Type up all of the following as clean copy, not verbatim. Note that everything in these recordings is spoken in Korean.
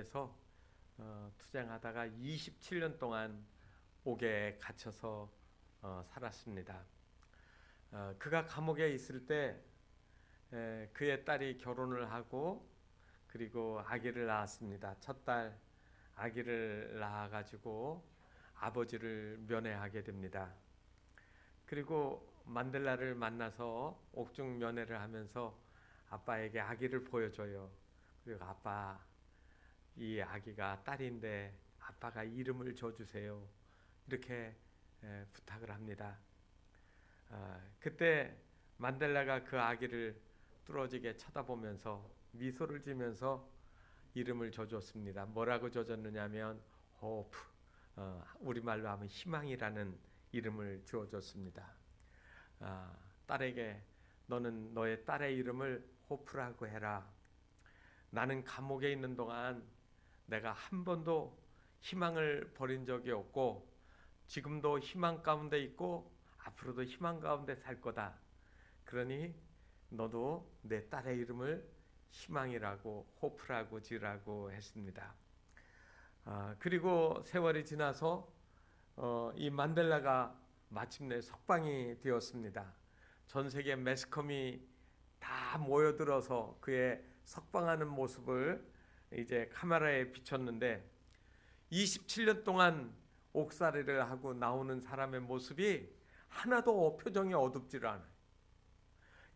감옥에서 투쟁하다가 27년 동안 옥에 갇혀서 살았습니다. 그가 감옥에 있을 때 그의 딸이 결혼을 하고 그리고 아기를 낳았습니다. 첫 딸 아기를 낳아가지고 아버지를 면회하게 됩니다. 그리고 만델라를 만나서 옥중 면회를 하면서 아빠에게 아기를 보여줘요. 그리고 아빠, 이 아기가 딸인데 아빠가 이름을 줘주세요. 이렇게 부탁을 합니다. 그때 만델라가 그 아기를 뚫어지게 쳐다보면서 미소를 지면서 이름을 줘줬습니다. 뭐라고 줘줬느냐면 호프, 우리말로 하면 희망이라는 이름을 주어줬습니다. 딸에게 너는 너의 딸의 이름을 호프라고 해라. 나는 감옥에 있는 동안 내가 한 번도 희망을 버린 적이 없고 지금도 희망 가운데 있고 앞으로도 희망 가운데 살 거다. 그러니 너도 내 딸의 이름을 희망이라고 호프라고 지으라고 했습니다. 그리고 세월이 지나서 이 만델라가 마침내 석방이 되었습니다. 전 세계 매스컴이 다 모여들어서 그의 석방하는 모습을 이제 카메라에 비췄는데 27년 동안 옥살이를 하고 나오는 사람의 모습이 하나도 표정이 어둡지를 않아요.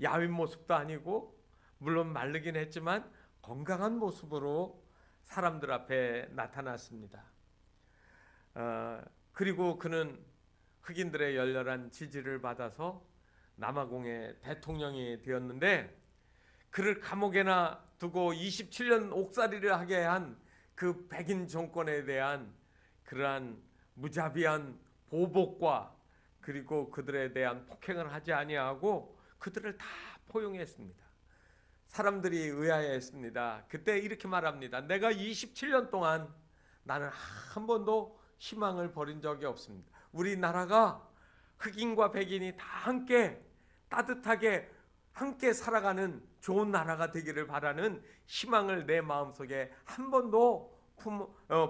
야윈 모습도 아니고 물론 마르긴 했지만 건강한 모습으로 사람들 앞에 나타났습니다. 그리고 그는 흑인들의 열렬한 지지를 받아서 남아공의 대통령이 되었는데 그를 감옥에나 두고 27년 옥살이를 하게 한 그 백인 정권에 대한 그러한 무자비한 보복과 그리고 그들에 대한 폭행을 하지 아니하고 그들을 다 포용했습니다. 사람들이 의아해했습니다. 그때 이렇게 말합니다. 내가 27년 동안 나는 한 번도 희망을 버린 적이 없습니다. 우리나라가 흑인과 백인이 다 함께 따뜻하게 함께 살아가는 좋은 나라가 되기를 바라는 희망을 내 마음속에 한 번도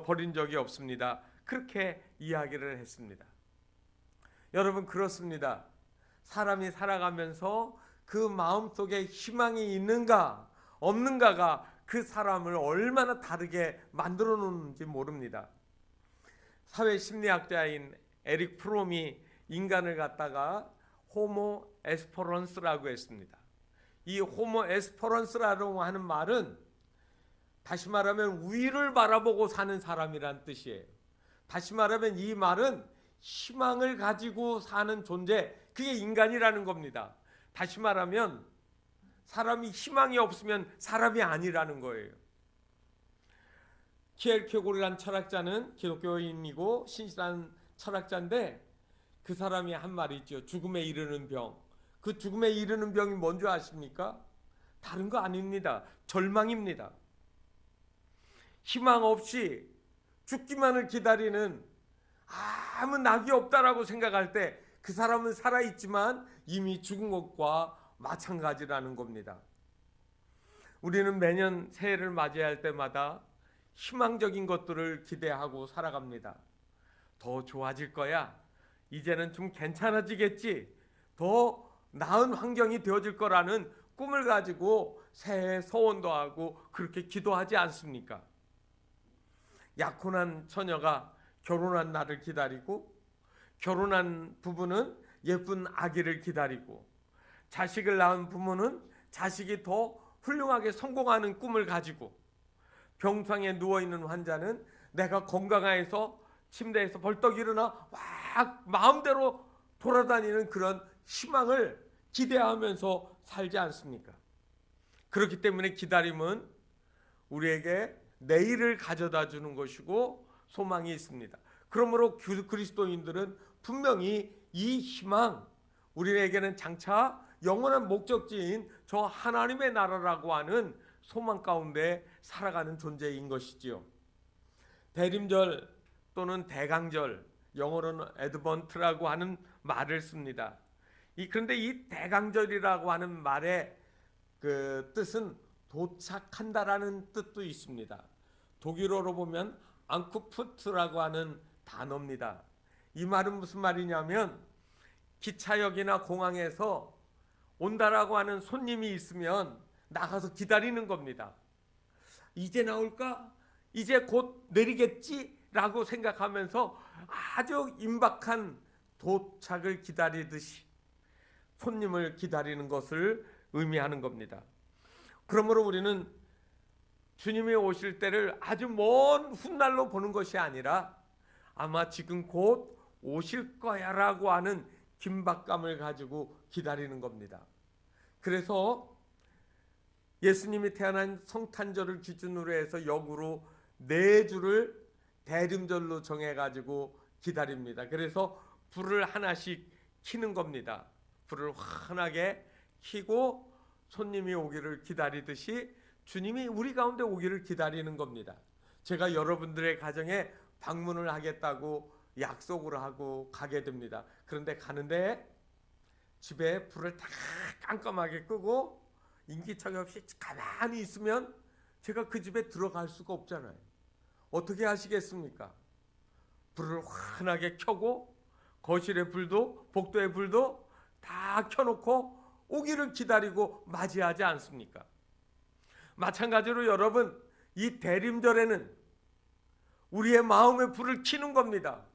버린 적이 없습니다. 그렇게 이야기를 했습니다. 여러분 그렇습니다. 사람이 살아가면서 그 마음속에 희망이 있는가 없는가가 그 사람을 얼마나 다르게 만들어 놓는지 모릅니다. 사회심리학자인 에릭 프롬이 인간을 갖다가 호모 에스퍼런스라고 했습니다. 이 호모 에스퍼런스라고 하는 말은 다시 말하면 위를 바라보고 사는 사람이란 뜻이에요. 다시 말하면 이 말은 희망을 가지고 사는 존재, 그게 인간이라는 겁니다. 다시 말하면 사람이 희망이 없으면 사람이 아니라는 거예요. 키엘케고르란 철학자는 기독교인이고 신실한 철학자인데 그 사람이 한 말이 있죠. 죽음에 이르는 병. 그 죽음에 이르는 병이 뭔지 아십니까? 다른 거 아닙니다. 절망입니다. 희망 없이 죽기만을 기다리는 아무 낙이 없다라고 생각할 때 그 사람은 살아있지만 이미 죽은 것과 마찬가지라는 겁니다. 우리는 매년 새해를 맞이할 때마다 희망적인 것들을 기대하고 살아갑니다. 더 좋아질 거야. 이제는 좀 괜찮아지겠지. 더 나은 환경이 되어질 거라는 꿈을 가지고 새해 소원도 하고 그렇게 기도하지 않습니까? 약혼한 처녀가 결혼한 날을 기다리고 결혼한 부부는 예쁜 아기를 기다리고 자식을 낳은 부모는 자식이 더 훌륭하게 성공하는 꿈을 가지고 병상에 누워있는 환자는 내가 건강해서 침대에서 벌떡 일어나 막 마음대로 돌아다니는 그런 희망을 기대하면서 살지 않습니까? 그렇기 때문에 기다림은 우리에게 내일을 가져다 주는 것이고 소망이 있습니다. 그러므로 그리스도인들은 분명히 이 희망, 우리에게는 장차 영원한 목적지인 저 하나님의 나라라고 하는 소망 가운데 살아가는 존재인 것이지요. 대림절 또는 대강절, 영어로는 애드번트라고 하는 말을 씁니다. 그런데 이 대강절이라고 하는 말의 그 뜻은 도착한다라는 뜻도 있습니다. 독일어로 보면 앙쿠푸트라고 하는 단어입니다. 이 말은 무슨 말이냐면 기차역이나 공항에서 온다라고 하는 손님이 있으면 나가서 기다리는 겁니다. 이제 나올까? 이제 곧 내리겠지? 라고 생각하면서 아주 임박한 도착을 기다리듯이 손님을 기다리는 것을 의미하는 겁니다. 그러므로 우리는 주님이 오실 때를 아주 먼 훗날로 보는 것이 아니라 아마 지금 곧 오실 거야 라고 하는 긴박감을 가지고 기다리는 겁니다. 그래서 예수님이 태어난 성탄절을 기준으로 해서 역으로 4주를 대림절로 정해가지고 기다립니다. 그래서 불을 하나씩 켜는 겁니다. 불을 환하게 켜고 손님이 오기를 기다리듯이 주님이 우리 가운데 오기를 기다리는 겁니다. 제가 여러분들의 가정에 방문을 하겠다고 약속을 하고 가게 됩니다. 그런데 가는데 집에 불을 다 깜깜하게 끄고 인기척이 없이 가만히 있으면 제가 그 집에 들어갈 수가 없잖아요. 어떻게 하시겠습니까? 불을 환하게 켜고 거실의 불도 복도의 불도 다 켜놓고 오기를 기다리고 맞이하지 않습니까? 마찬가지로 여러분, 이 대림절에는 우리의 마음의 불을 켜는 겁니다.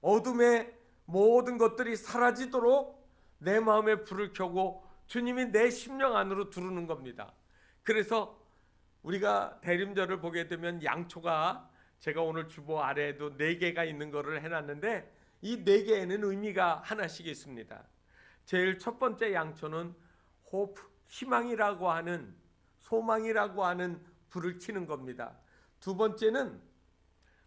어둠의 모든 것들이 사라지도록 내 마음의 불을 켜고 주님이 내 심령 안으로 들어오는 겁니다. 그래서 우리가 대림절을 보게 되면 양초가 제가 오늘 주보 아래에도 4개가 있는 것을 해놨는데 이 4개에는 의미가 하나씩 있습니다. 제일 첫 번째 양초는 호프, 희망이라고 하는, 소망이라고 하는 불을 켜는 겁니다. 두 번째는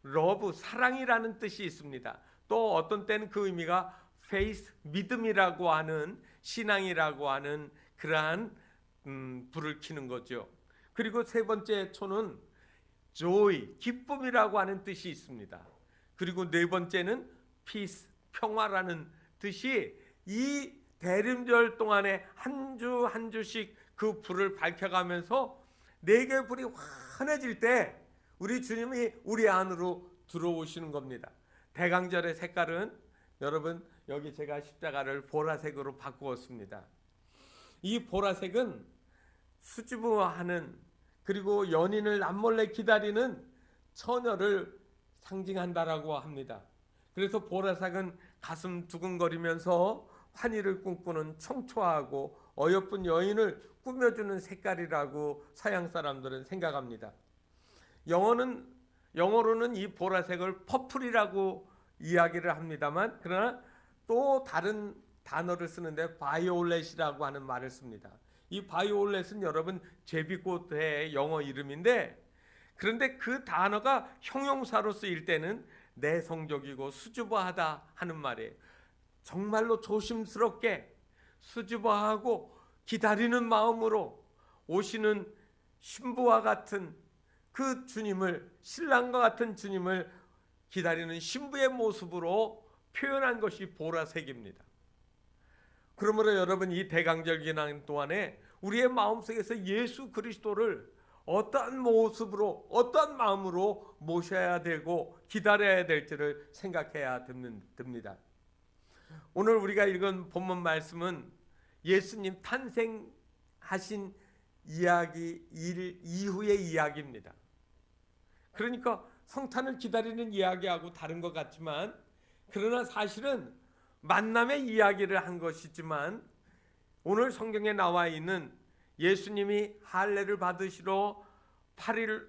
러브, 사랑이라는 뜻이 있습니다. 또 어떤 때는 그 의미가 페이스, 믿음이라고 하는, 신앙이라고 하는 그러한 불을 켜는 거죠. 그리고 세 번째 초는 joy, 기쁨이라고 하는 뜻이 있습니다. 그리고 네 번째는 peace, 평화라는 뜻이 이 대림절 동안에 한 주 한 주씩 그 불을 밝혀가면서 4개의 불이 환해질 때 우리 주님이 우리 안으로 들어오시는 겁니다. 대강절의 색깔은 여러분 여기 제가 십자가를 보라색으로 바꾸었습니다. 이 보라색은 수줍어하는, 그리고 연인을 남몰래 기다리는 처녀를 상징한다라고 합니다. 그래서 보라색은 가슴 두근거리면서 환희를 꿈꾸는 청초하고 어여쁜 여인을 꾸며주는 색깔이라고 서양 사람들은 생각합니다. 영어로는 이 보라색을 퍼플이라고 이야기를 합니다만, 그러나 또 다른 단어를 쓰는데 바이올렛이라고 하는 말을 씁니다. 이 바이올렛은 여러분 제비꽃의 영어 이름인데, 그런데 그 단어가 형용사로 쓰일 때는 내성적이고 수줍어하다 하는 말이에요. 정말로 조심스럽게 수줍어하고 기다리는 마음으로 오시는 신부와 같은 그 주님을, 신랑과 같은 주님을 기다리는 신부의 모습으로 표현한 것이 보라색입니다. 그러므로 여러분 이 대강절 기간 동안에 우리의 마음속에서 예수 그리스도를 어떠한 모습으로, 어떠한 마음으로 모셔야 되고 기다려야 될지를 생각해야 됩니다. 오늘 우리가 읽은 본문 말씀은 예수님 탄생하신 이야기 이후의 이야기입니다. 그러니까 성탄을 기다리는 이야기하고 다른 것 같지만, 그러나 사실은 만남의 이야기를 한 것이지만, 오늘 성경에 나와 있는 예수님이 할례를 받으시러 8일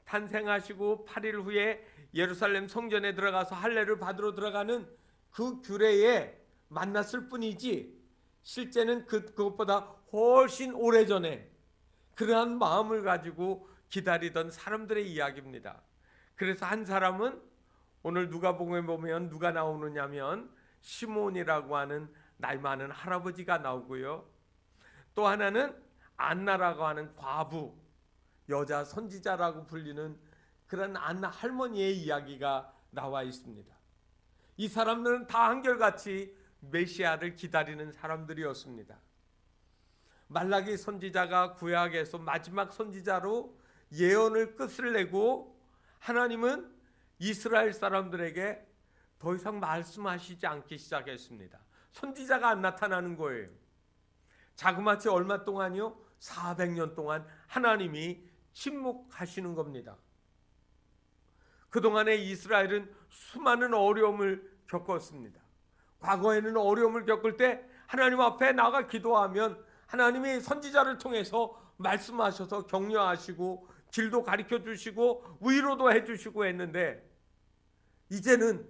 탄생하시고 8일 후에 예루살렘 성전에 들어가서 할례를 받으러 들어가는 그 규례에 만났을 뿐이지, 실제는 그것보다 훨씬 오래전에 그러한 마음을 가지고 기다리던 사람들의 이야기입니다. 그래서 한 사람은 오늘 누가복음에 보면 누가 나오느냐면 시몬이라고 하는 나이 많은 할아버지가 나오고요. 또 하나는 안나라고 하는 과부, 여자 선지자라고 불리는 그런 안나 할머니의 이야기가 나와 있습니다. 이 사람들은 다 한결같이 메시아를 기다리는 사람들이었습니다. 말라기 선지자가 구약에서 마지막 선지자로 예언을 끝을 내고 하나님은 이스라엘 사람들에게 더 이상 말씀하시지 않기 시작했습니다. 선지자가 안 나타나는 거예요. 자그마치 얼마 동안이요? 400년 동안 하나님이 침묵하시는 겁니다. 그동안에 이스라엘은 수많은 어려움을 겪었습니다. 과거에는 어려움을 겪을 때 하나님 앞에 나가 기도하면 하나님이 선지자를 통해서 말씀하셔서 격려하시고 길도 가르쳐 주시고 위로도 해 주시고 했는데 이제는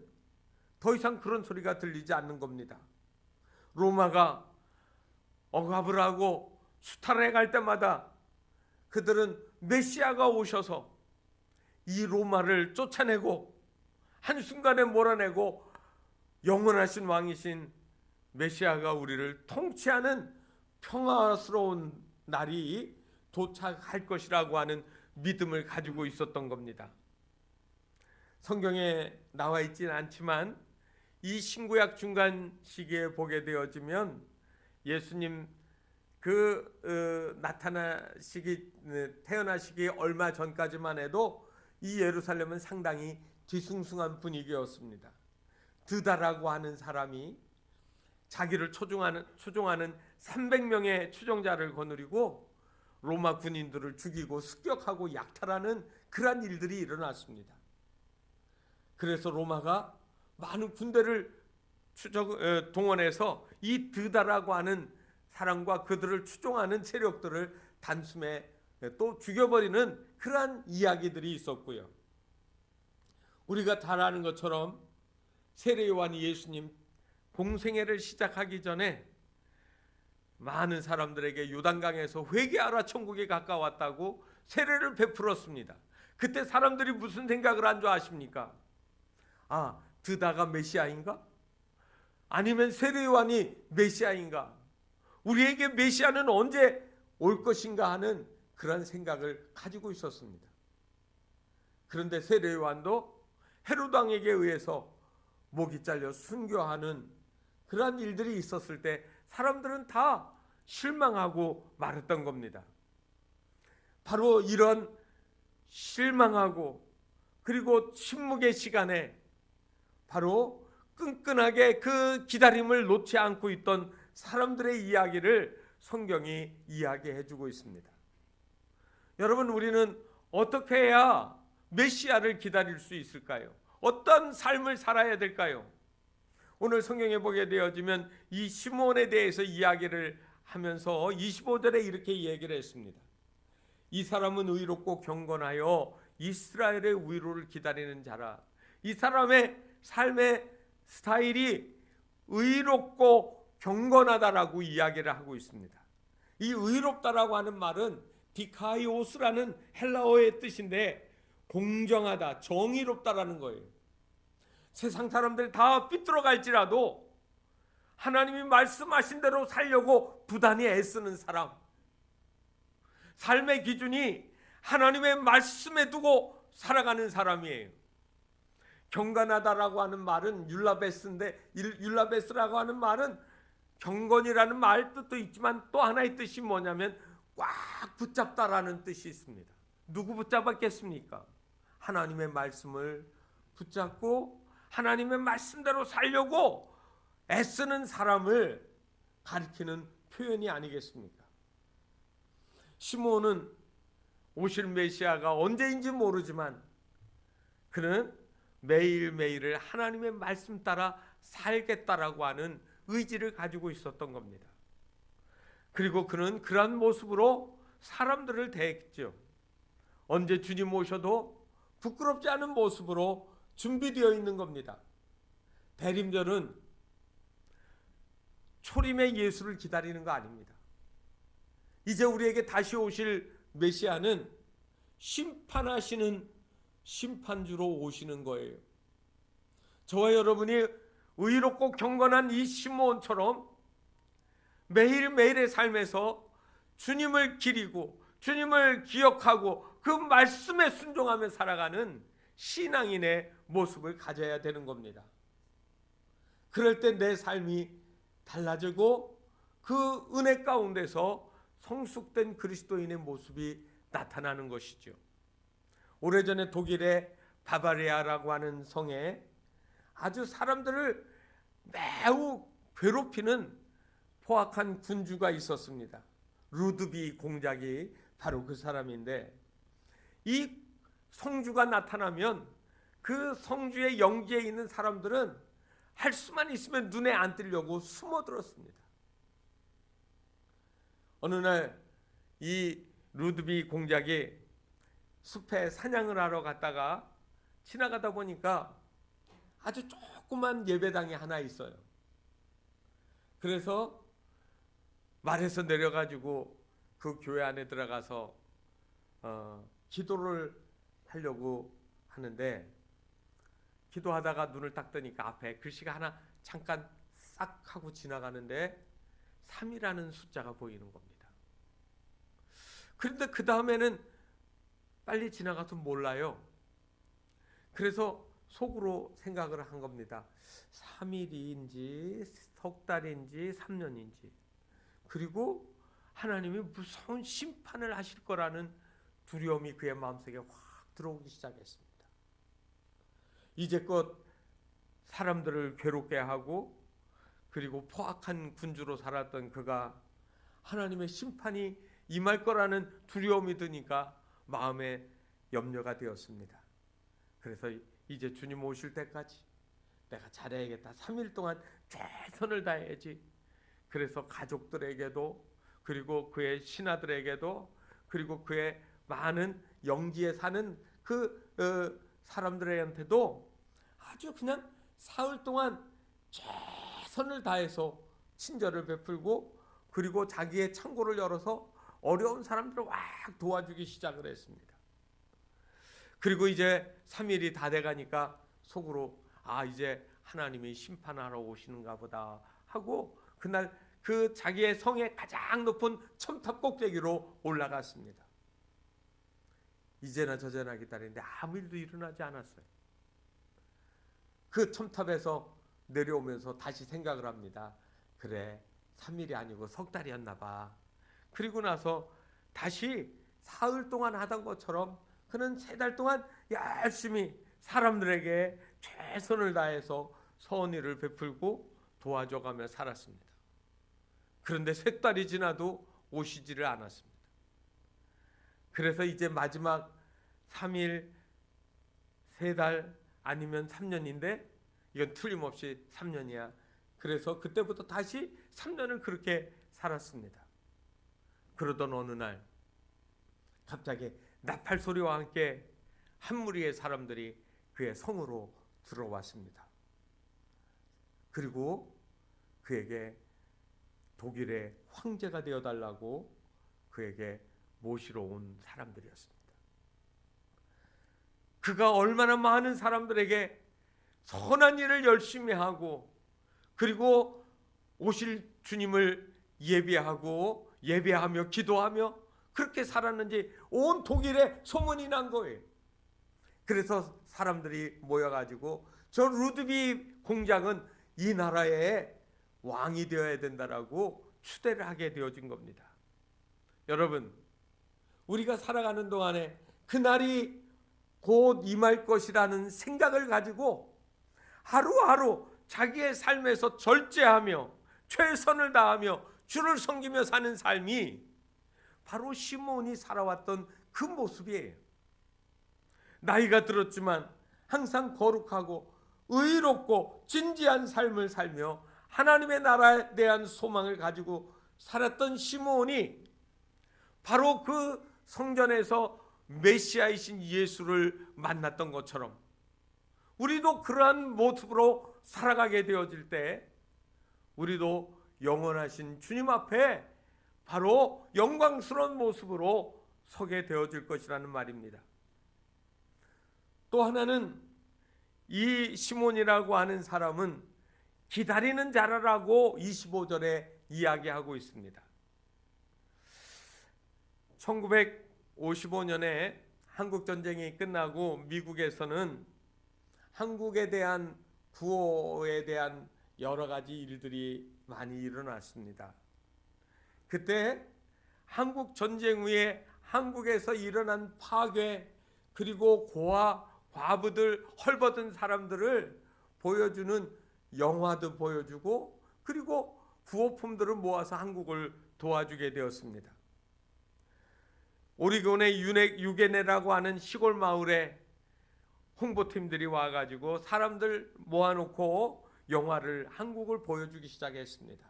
더 이상 그런 소리가 들리지 않는 겁니다. 로마가 억압을 하고 수탈해 갈 때마다 그들은 메시아가 오셔서 이 로마를 쫓아내고 한순간에 몰아내고 영원하신 왕이신 메시아가 우리를 통치하는 평화스러운 날이 도착할 것이라고 하는 믿음을 가지고 있었던 겁니다. 성경에 나와 있지는 않지만 이 신구약 중간 시기에 보게 되어지면 예수님 태어나시기 얼마 전까지만 해도 이 예루살렘은 상당히 뒤숭숭한 분위기였습니다. 드다라고 하는 사람이 자기를 추종하는 300명의 추종자를 거느리고 로마 군인들을 죽이고 습격하고 약탈하는 그러한 일들이 일어났습니다. 그래서 로마가 많은 군대를 동원해서 이 드다라고 하는 사람과 그들을 추종하는 세력들을 단숨에 또 죽여버리는 그러한 이야기들이 있었고요. 우리가 잘 아는 것처럼 세례 요한이 예수님 공생애를 시작하기 전에 많은 사람들에게 요단강에서 회개하라 천국에 가까웠다고 세례를 베풀었습니다. 그때 사람들이 무슨 생각을 한 줄 아십니까? 아, 드다가 메시아인가? 아니면 세례 요한이 메시아인가? 우리에게 메시아는 언제 올 것인가 하는 그런 생각을 가지고 있었습니다. 그런데 세례 요한도 헤롯 왕에게 의해서 목이 잘려 순교하는 그러한 일들이 있었을 때 사람들은 다 실망하고 말했던 겁니다. 바로 이런 실망하고 그리고 침묵의 시간에 바로 끈끈하게 그 기다림을 놓지 않고 있던 사람들의 이야기를 성경이 이야기해 주고 있습니다. 여러분, 우리는 어떻게 해야 메시아를 기다릴 수 있을까요? 어떤 삶을 살아야 될까요? 오늘 성경에 보게 되어지면 이 시므온에 대해서 이야기를 하면서 25절에 이렇게 얘기를 했습니다. 이 사람은 의롭고 경건하여 이스라엘의 위로를 기다리는 자라. 이 사람의 삶의 스타일이 의롭고 경건하다라고 이야기를 하고 있습니다. 이 의롭다라고 하는 말은 디카이오스라는 헬라어의 뜻인데 공정하다, 정의롭다라는 거예요. 세상 사람들이 다 삐뚤어갈지라도 하나님이 말씀하신 대로 살려고 부단히 애쓰는 사람, 삶의 기준이 하나님의 말씀에 두고 살아가는 사람이에요. 경건하다라고 하는 말은 율라베스인데, 율라베스라고 하는 말은 경건이라는 말 뜻도 있지만 또 하나의 뜻이 뭐냐면 꽉 붙잡다라는 뜻이 있습니다. 누구 붙잡았겠습니까? 하나님의 말씀을 붙잡고 하나님의 말씀대로 살려고 애쓰는 사람을 가리키는 표현이 아니겠습니까? 시므온은 오실 메시아가 언제인지 모르지만 그는 매일매일을 하나님의 말씀 따라 살겠다라고 하는 의지를 가지고 있었던 겁니다. 그리고 그는 그러한 모습으로 사람들을 대했죠. 언제 주님 오셔도 부끄럽지 않은 모습으로 준비되어 있는 겁니다. 대림절은 초림의 예수를 기다리는 거 아닙니다. 이제 우리에게 다시 오실 메시아는 심판하시는 심판주로 오시는 거예요. 저와 여러분이 의롭고 경건한 이 시므온처럼 매일매일의 삶에서 주님을 기리고 주님을 기억하고 그 말씀에 순종하며 살아가는 신앙인의 모습을 가져야 되는 겁니다. 그럴 때 내 삶이 달라지고 그 은혜 가운데서 성숙된 그리스도인의 모습이 나타나는 것이죠. 오래전에 독일의 바바리아라고 하는 성에 아주 사람들을 매우 괴롭히는 포악한 군주가 있었습니다. 루드비 공작이 바로 그 사람인데, 이 성주가 나타나면 그 성주의 영지에 있는 사람들은 할 수만 있으면 눈에 안 띄려고 숨어들었습니다. 어느 날 이 루드비 공작이 숲에 사냥을 하러 갔다가 지나가다 보니까 아주 조그만 예배당이 하나 있어요. 그래서 말에서 내려가지고 그 교회 안에 들어가서 기도를 하려고 하는데, 기도하다가 눈을 딱 뜨니까 앞에 글씨가 하나 잠깐 싹 하고 지나가는데 3이라는 숫자가 보이는 겁니다. 그런데 그 다음에는 빨리 지나가서 몰라요. 그래서 속으로 생각을 한 겁니다. 3일인지 석 달인지 3년인지, 그리고 하나님이 무서운 심판을 하실 거라는 두려움이 그의 마음속에 확 들어오기 시작했습니다. 이제껏 사람들을 괴롭게 하고 그리고 포악한 군주로 살았던 그가 하나님의 심판이 임할 거라는 두려움이 드니까 마음에 염려가 되었습니다. 그래서 이제 주님 오실 때까지 내가 잘해야겠다. 3일 동안 최선을 다해야지. 그래서 가족들에게도, 그리고 그의 신하들에게도, 그리고 그의 많은 영지에 사는 그 사람들한테도 아주 그냥 사흘 동안 최선을 다해서 친절을 베풀고, 그리고 자기의 창고를 열어서 어려운 사람들을 막 도와주기 시작을 했습니다. 그리고 이제 3일이 다 돼가니까 속으로 이제 하나님이 심판하러 오시는가 보다 하고 그날 그 자기의 성의 가장 높은 첨탑 꼭대기로 올라갔습니다. 이제나 저제나 기다리는데 아무 일도 일어나지 않았어요. 그 첨탑에서 내려오면서 다시 생각을 합니다. 그래, 3일이 아니고 석 달이었나 봐. 그리고 나서 다시 사흘 동안 하던 것처럼 그는 3달 동안 열심히 사람들에게 최선을 다해서 선의를 베풀고 도와줘가며 살았습니다. 그런데 3달이 지나도 오시지를 않았습니다. 그래서 이제 마지막 3일, 3달 아니면 3년인데 이건 틀림없이 3년이야. 그래서 그때부터 다시 3년을 그렇게 살았습니다. 그러던 어느 날 갑자기 나팔 소리와 함께 한 무리의 사람들이 그의 성으로 들어왔습니다. 그리고 그에게 독일의 황제가 되어달라고 그에게 모시러 온 사람들이었습니다. 그가 얼마나 많은 사람들에게 선한 일을 열심히 하고, 그리고 오실 주님을 예배하며 기도하며 그렇게 살았는지 온 독일에 소문이 난 거예요. 그래서 사람들이 모여가지고 저 루드비 공작은 이 나라의 왕이 되어야 된다라고 추대를 하게 되어진 겁니다. 여러분, 우리가 살아가는 동안에 그날이 곧 임할 것이라는 생각을 가지고 하루하루 자기의 삶에서 절제하며 최선을 다하며 주를 섬기며 사는 삶이 바로 시몬이 살아왔던 그 모습이에요. 나이가 들었지만 항상 거룩하고 의롭고 진지한 삶을 살며 하나님의 나라에 대한 소망을 가지고 살았던 시몬이 바로 그 성전에서 메시아이신 예수를 만났던 것처럼 우리도 그러한 모습으로 살아가게 되어질 때 우리도 영원하신 주님 앞에 바로 영광스러운 모습으로 서게 되어질 것이라는 말입니다. 또 하나는 이 시몬이라고 하는 사람은 기다리는 자라라고 25절에 이야기하고 있습니다. 1955년에 한국전쟁이 끝나고 미국에서는 한국에 대한 구호에 대한 여러 가지 일들이 많이 일어났습니다. 그때 한국 전쟁 후에 한국에서 일어난 파괴, 그리고 고아, 과부들, 헐벗은 사람들을 보여주는 영화도 보여주고, 그리고 구호품들을 모아서 한국을 도와주게 되었습니다. 오리곤의 유게네라고 하는 시골 마을에 홍보팀들이 와가지고 사람들 모아놓고 영화를, 한국을 보여주기 시작했습니다.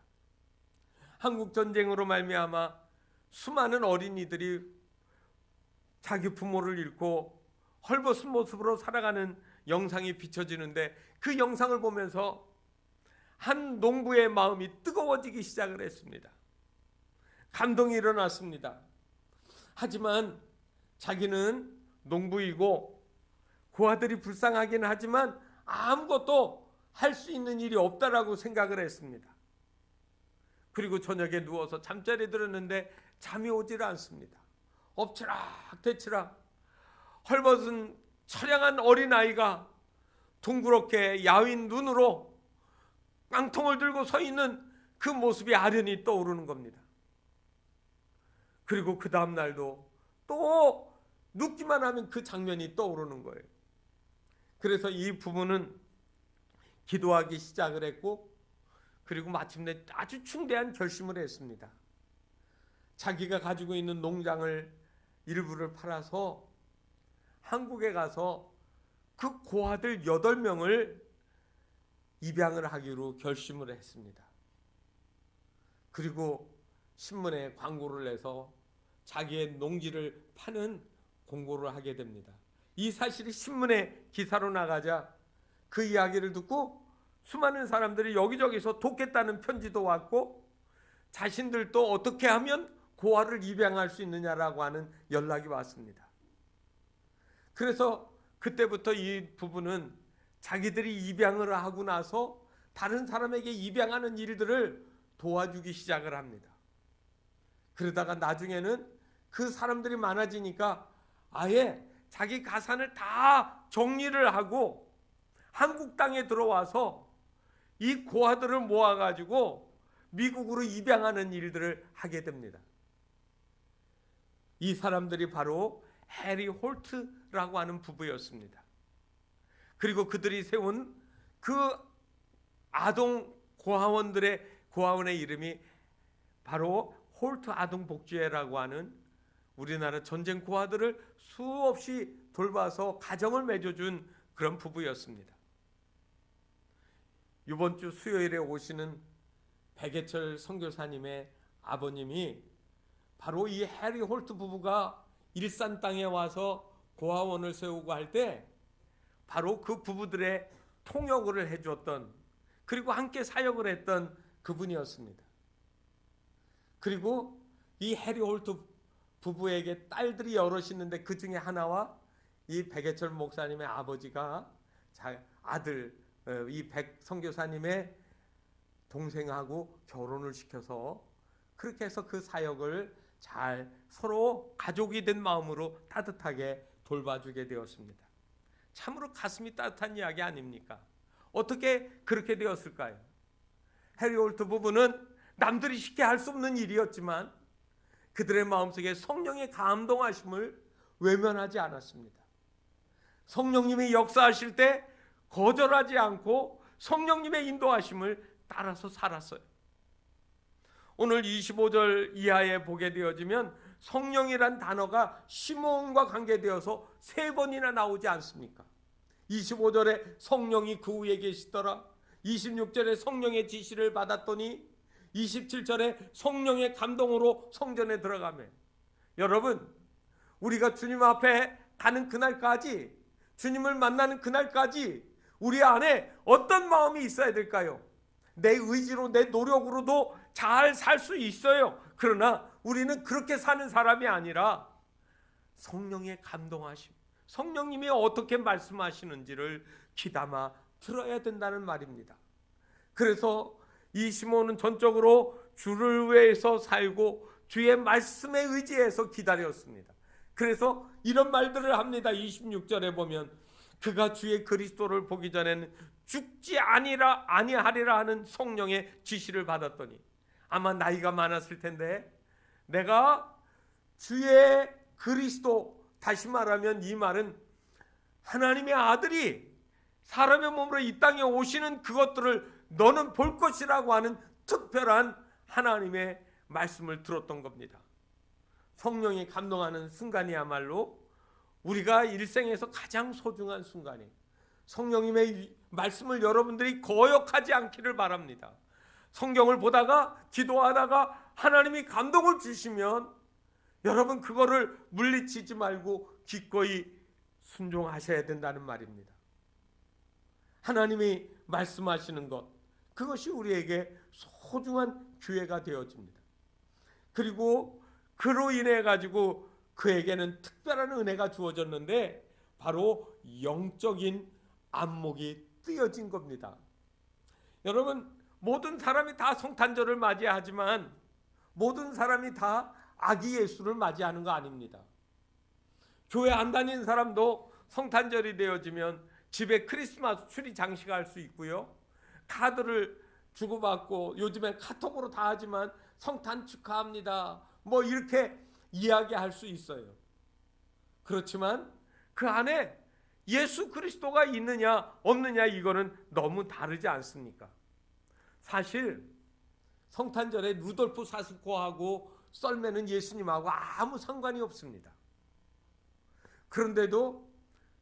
한국 전쟁으로 말미암아 수많은 어린이들이 자기 부모를 잃고 헐벗은 모습으로 살아가는 영상이 비춰지는데, 그 영상을 보면서 한 농부의 마음이 뜨거워지기 시작을 했습니다. 감동이 일어났습니다. 하지만 자기는 농부이고 고아들이 불쌍하긴 하지만 아무것도 할 수 있는 일이 없다라고 생각을 했습니다. 그리고 저녁에 누워서 잠자리에 들었는데 잠이 오질 않습니다. 엎치락 대치락 헐벗은 처량한 어린아이가 둥그렇게 야윈 눈으로 깡통을 들고 서 있는 그 모습이 아련히 떠오르는 겁니다. 그리고 그 다음 날도 또 눕기만 하면 그 장면이 떠오르는 거예요. 그래서 이 부부는 기도하기 시작을 했고, 그리고 마침내 아주 중대한 결심을 했습니다. 자기가 가지고 있는 농장을 일부를 팔아서 한국에 가서 그 고아들 8명을 입양을 하기로 결심을 했습니다. 그리고 신문에 광고를 내서 자기의 농지를 파는 공고를 하게 됩니다. 이 사실이 신문에 기사로 나가자 그 이야기를 듣고 수많은 사람들이 여기저기서 돕겠다는 편지도 왔고, 자신들도 어떻게 하면 고아를 입양할 수 있느냐라고 하는 연락이 왔습니다. 그래서 그때부터 이 부부는 자기들이 입양을 하고 나서 다른 사람에게 입양하는 일들을 도와주기 시작을 합니다. 그러다가 나중에는 그 사람들이 많아지니까 아예 자기 가산을 다 정리를 하고 한국 땅에 들어와서 이 고아들을 모아가지고 미국으로 입양하는 일들을 하게 됩니다. 이 사람들이 바로 해리 홀트라고 하는 부부였습니다. 그리고 그들이 세운 그 아동 고아원의 이름이 바로 홀트 아동복지회라고 하는, 우리나라 전쟁 고아들을 수없이 돌봐서 가정을 맺어준 그런 부부였습니다. 이번 주 수요일에 오시는 백예철 선교사님의 아버님이 바로 이 해리 홀트 부부가 일산 땅에 와서 고아원을 세우고 할 때 바로 그 부부들의 통역을 해줬던, 그리고 함께 사역을 했던 그분이었습니다. 그리고 이 해리 홀트 부부에게 딸들이 여럿 있는데 그 중에 하나와 이 백예철 목사님의 아버지가 아들, 이 백 선교사님의 동생하고 결혼을 시켜서 그렇게 해서 그 사역을 잘 서로 가족이 된 마음으로 따뜻하게 돌봐주게 되었습니다. 참으로 가슴이 따뜻한 이야기 아닙니까? 어떻게 그렇게 되었을까요? 해리 홀트 부부는 남들이 쉽게 할 수 없는 일이었지만 그들의 마음속에 성령의 감동하심을 외면하지 않았습니다. 성령님이 역사하실 때 거절하지 않고 성령님의 인도하심을 따라서 살았어요. 오늘 25절 이하에 보게 되어지면 성령이란 단어가 시몬과 관계되어서 3번이나 나오지 않습니까? 25절에 성령이 그 위에 계시더라, 26절에 성령의 지시를 받았더니, 27절에 성령의 감동으로 성전에 들어가며. 여러분, 우리가 주님 앞에 가는 그날까지, 주님을 만나는 그날까지 우리 안에 어떤 마음이 있어야 될까요? 내 의지로, 내 노력으로도 잘 살 수 있어요. 그러나 우리는 그렇게 사는 사람이 아니라 성령의 감동하심, 성령님이 어떻게 말씀하시는지를 귀담아 들어야 된다는 말입니다. 그래서 이 시몬은 전적으로 주를 위해서 살고 주의 말씀에 의지해서 기다렸습니다. 그래서 이런 말들을 합니다. 26절에 보면 그가 주의 그리스도를 보기 전에는 죽지 아니하리라 하는 성령의 지시를 받았더니, 아마 나이가 많았을 텐데 내가 주의 그리스도, 다시 말하면 이 말은 하나님의 아들이 사람의 몸으로 이 땅에 오시는 그것들을 너는 볼 것이라고 하는 특별한 하나님의 말씀을 들었던 겁니다. 성령이 감동하는 순간이야말로 우리가 일생에서 가장 소중한 순간이에요. 성령님의 말씀을 여러분들이 거역하지 않기를 바랍니다. 성경을 보다가 기도하다가 하나님이 감동을 주시면 여러분 그거를 물리치지 말고 기꺼이 순종하셔야 된다는 말입니다. 하나님이 말씀하시는 것, 그것이 우리에게 소중한 기회가 되어집니다. 그리고 그로 인해 가지고 그에게는 특별한 은혜가 주어졌는데 바로 영적인 안목이 뜨여진 겁니다. 여러분, 모든 사람이 다 성탄절을 맞이하지만 모든 사람이 다 아기 예수를 맞이하는 거 아닙니다. 교회 안 다니는 사람도 성탄절이 되어지면 집에 크리스마스 트리 장식할 수 있고요. 카드를 주고받고 요즘엔 카톡으로 다 하지만 성탄 축하합니다. 뭐 이렇게 이야기할 수 있어요. 그렇지만 그 안에 예수 그리스도가 있느냐 없느냐 이거는 너무 다르지 않습니까? 사실 성탄절에 루돌프 사스코하고 썰매는 예수님하고 아무 상관이 없습니다. 그런데도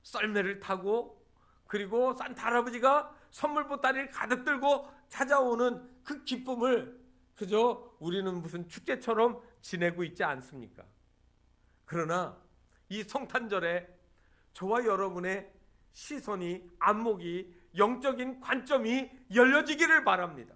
썰매를 타고 그리고 산타 할아버지가 선물 보따리를 가득 들고 찾아오는 그 기쁨을 그저 우리는 무슨 축제처럼 지내고 있지 않습니까? 그러나 이 성탄절에 저와 여러분의 시선이, 안목이, 영적인 관점이 열려지기를 바랍니다.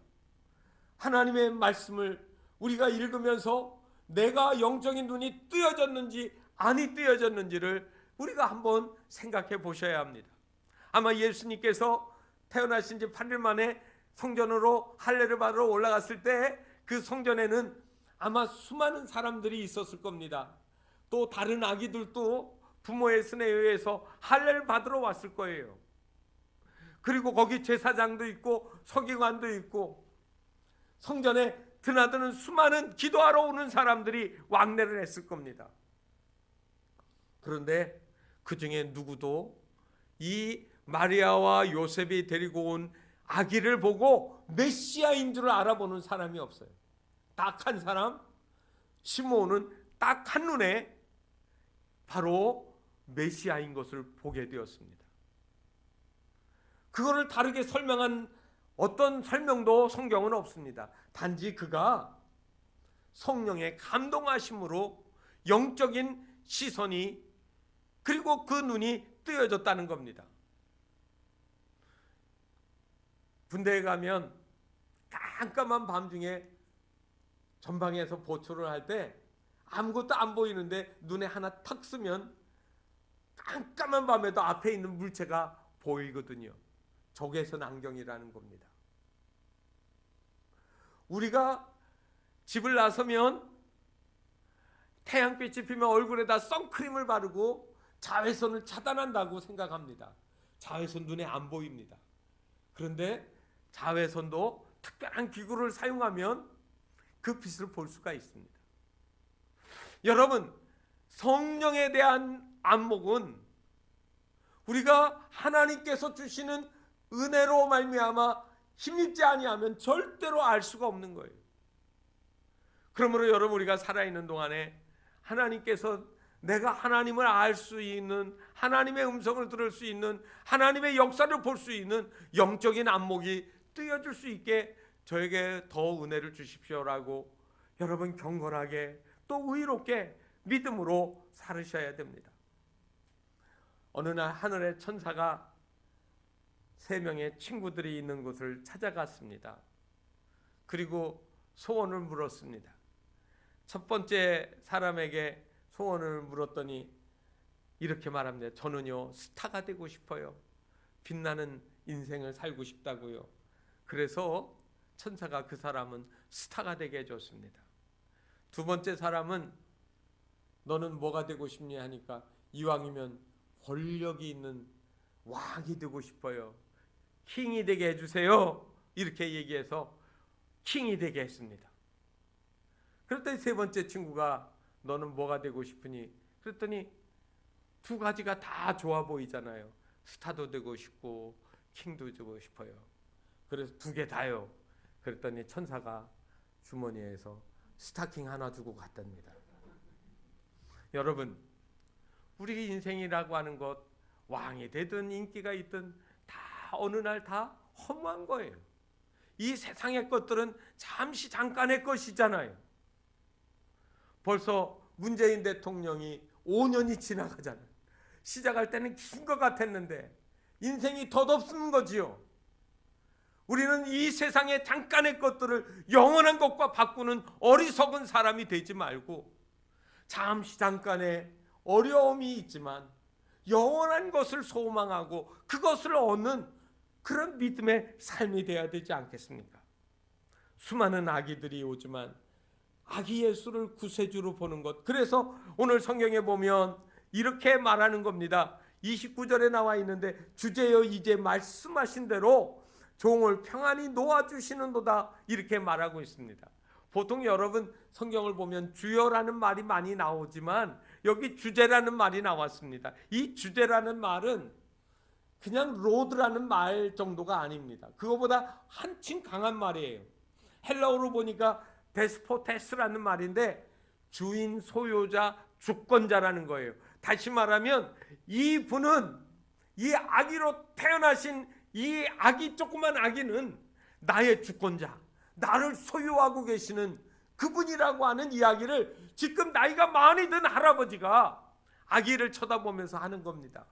하나님의 말씀을 우리가 읽으면서 내가 영적인 눈이 뜨여졌는지 아니 뜨여졌는지를 우리가 한번 생각해 보셔야 합니다. 아마 예수님께서 태어나신 지 8일 만에 성전으로 할례를 받으러 올라갔을 때 그 성전에는 아마 수많은 사람들이 있었을 겁니다. 또 다른 아기들도 부모의 손에 의해서 할례를 받으러 왔을 거예요. 그리고 거기 제사장도 있고 서기관도 있고 성전에 드나드는 수많은 기도하러 오는 사람들이 왕래를 했을 겁니다. 그런데 그 중에 누구도 이 마리아와 요셉이 데리고 온 아기를 보고 메시아인 줄 알아보는 사람이 없어요. 딱 한 사람, 시므온은 딱 한눈에 바로 메시아인 것을 보게 되었습니다. 그거를 다르게 설명한 어떤 설명도 성경은 없습니다. 단지 그가 성령의 감동하심으로 영적인 시선이 그리고 그 눈이 뜨여졌다는 겁니다. 군대에 가면 깜깜한 밤중에 전방에서 보초를 할 때 아무것도 안 보이는데 눈에 하나 턱 쓰면 깜깜한 밤에도 앞에 있는 물체가 보이거든요. 적외선 안경이라는 겁니다. 우리가 집을 나서면 태양빛이 비면 얼굴에다 선크림을 바르고 자외선을 차단한다고 생각합니다. 자외선 눈에 안 보입니다. 그런데 자외선도 특별한 기구를 사용하면 그 빛을 볼 수가 있습니다. 여러분, 성령에 대한 안목은 우리가 하나님께서 주시는 은혜로 말미암아 힘입지 아니하면 절대로 알 수가 없는 거예요. 그러므로 여러분, 우리가 살아있는 동안에 하나님께서 내가 하나님을 알 수 있는, 하나님의 음성을 들을 수 있는, 하나님의 역사를 볼 수 있는 영적인 안목이 뜨여질 수 있게 저에게 더 은혜를 주십시오라고 여러분 경건하게 또 의롭게 믿음으로 살으셔야 됩니다. 어느 날 하늘의 천사가 3명의 친구들이 있는 곳을 찾아갔습니다. 그리고 소원을 물었습니다. 첫 번째 사람에게 소원을 물었더니 이렇게 말합니다. 저는요 스타가 되고 싶어요. 빛나는 인생을 살고 싶다고요. 그래서 천사가 그 사람은 스타가 되게 해줬습니다. 두 번째 사람은 너는 뭐가 되고 싶니 하니까 이왕이면 권력이 있는 왕이 되고 싶어요. 킹이 되게 해주세요. 이렇게 얘기해서 킹이 되게 했습니다. 그랬더니 세 번째 친구가 너는 뭐가 되고 싶으니? 그랬더니 두 가지가 다 좋아 보이잖아요. 스타도 되고 싶고 킹도 되고 싶어요. 그래서 두 개 다요. 그랬더니 천사가 주머니에서 스타킹 하나 주고 갔답니다. 여러분, 우리 인생이라고 하는 것, 왕이 되든 인기가 있든 다 어느 날 다 허무한 거예요. 이 세상의 것들은 잠시 잠깐의 것이잖아요. 벌써 문재인 대통령이 5년이 지나가잖아요. 시작할 때는 긴 것 같았는데 인생이 덧없는 거지요. 우리는 이 세상의 잠깐의 것들을 영원한 것과 바꾸는 어리석은 사람이 되지 말고 잠시 잠깐의 어려움이 있지만 영원한 것을 소망하고 그것을 얻는 그런 믿음의 삶이 되어야 되지 않겠습니까? 수많은 아기들이 오지만 아기 예수를 구세주로 보는 것. 그래서 오늘 성경에 보면 이렇게 말하는 겁니다. 29절에 나와 있는데 주제여 이제 말씀하신 대로 종을 평안히 놓아주시는도다 이렇게 말하고 있습니다. 보통 여러분 성경을 보면 주여라는 말이 많이 나오지만 여기 주제라는 말이 나왔습니다. 이 주제라는 말은 그냥 로드라는 말 정도가 아닙니다. 그거보다 한층 강한 말이에요. 헬라어로 보니까 데스포테스라는 말인데 주인, 소유자, 주권자라는 거예요. 다시 말하면 이 분은 이 아기로 태어나신 이 아기, 조그만 아기는 나의 주권자, 나를 소유하고 계시는 그분이라고 하는 이야기를 지금 나이가 많이 든 할아버지가 아기를 쳐다보면서 하는 겁니다.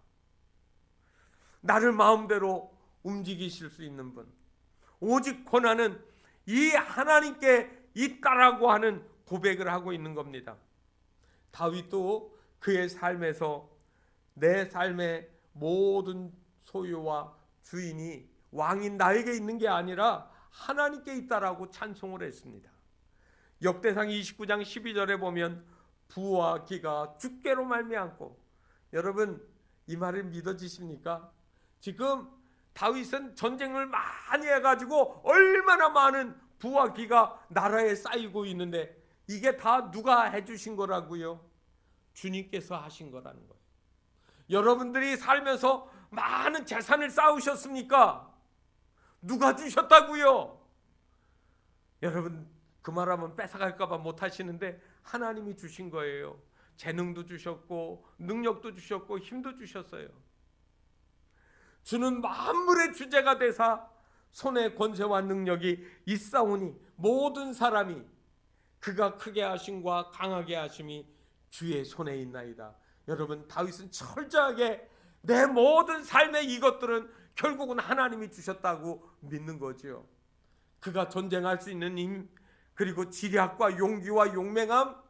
나를 마음대로 움직이실 수 있는 분, 오직 권한은 이 하나님께 있다라고 하는 고백을 하고 있는 겁니다. 다윗도 그의 삶에서 내 삶의 모든 소유와 주인이 왕인 나에게 있는 게 아니라 하나님께 있다라고 찬송을 했습니다. 역대상 29장 12절에 보면 부와 기가 주께로 말미암고, 여러분 이 말을 믿어지십니까? 지금 다윗은 전쟁을 많이 해가지고 얼마나 많은 부와 기가 나라에 쌓이고 있는데 이게 다 누가 해주신 거라고요? 주님께서 하신 거라는 거예요. 여러분들이 살면서 많은 재산을 쌓으셨습니까? 누가 주셨다고요? 여러분 그 말하면 뺏어갈까봐 못하시는데 하나님이 주신 거예요. 재능도 주셨고 능력도 주셨고 힘도 주셨어요. 주는 만물의 주제가 되사 손에 권세와 능력이 있사오니 모든 사람이 그가 크게 하심과 강하게 하심이 주의 손에 있나이다. 여러분 다윗은 철저하게 내 모든 삶의 이것들은 결국은 하나님이 주셨다고 믿는 거죠. 그가 전쟁할 수 있는 힘, 그리고 지략과 용기와 용맹함,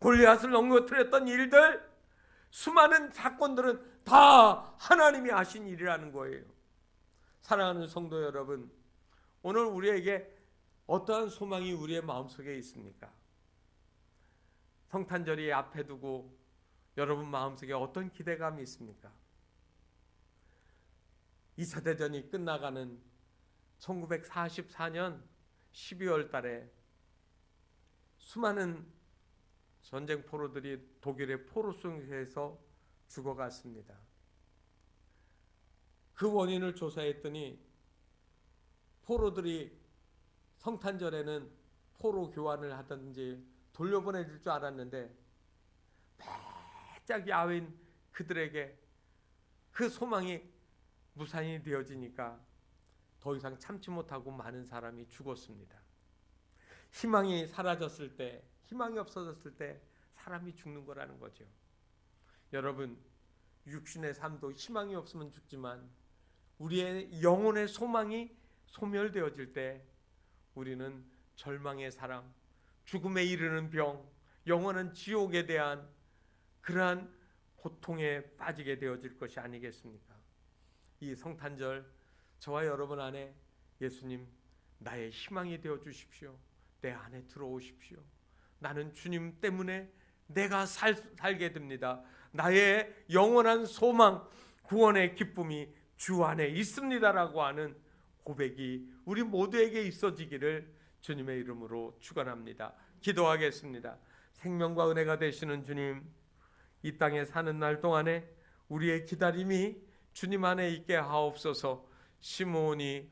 골리앗을 넘어뜨렸던 일들, 수많은 사건들은 다 하나님이 하신 일이라는 거예요. 사랑하는 성도 여러분, 오늘 우리에게 어떠한 소망이 우리의 마음속에 있습니까? 성탄절이 앞에 두고 여러분 마음속에 어떤 기대감이 있습니까? 2차 대전이 끝나가는 1944년 12월 달에 수많은 전쟁 포로들이 독일의 포로송에서 죽어갔습니다. 그 원인을 조사했더니 포로들이 성탄절에는 포로 교환을 하든지 돌려보내줄 줄 알았는데 바짝 야윈 그들에게 그 소망이 무산이 되어지니까 더 이상 참지 못하고 많은 사람이 죽었습니다. 희망이 사라졌을 때, 희망이 없어졌을 때 사람이 죽는 거라는 거죠. 여러분, 육신의 삶도 희망이 없으면 죽지만 우리의 영혼의 소망이 소멸되어질 때 우리는 절망의 사람, 죽음에 이르는 병, 영원한 지옥에 대한 그러한 고통에 빠지게 되어질 것이 아니겠습니까? 이 성탄절 저와 여러분 안에 예수님 나의 희망이 되어 주십시오. 내 안에 들어오십시오. 나는 주님 때문에 내가 살게 됩니다. 나의 영원한 소망, 구원의 기쁨이 주 안에 있습니다라고 하는 고백이 우리 모두에게 있어지기를 주님의 이름으로 축원합니다. 기도하겠습니다. 생명과 은혜가 되시는 주님, 이 땅에 사는 날 동안에 우리의 기다림이 주님 안에 있게 하옵소서. 시므온이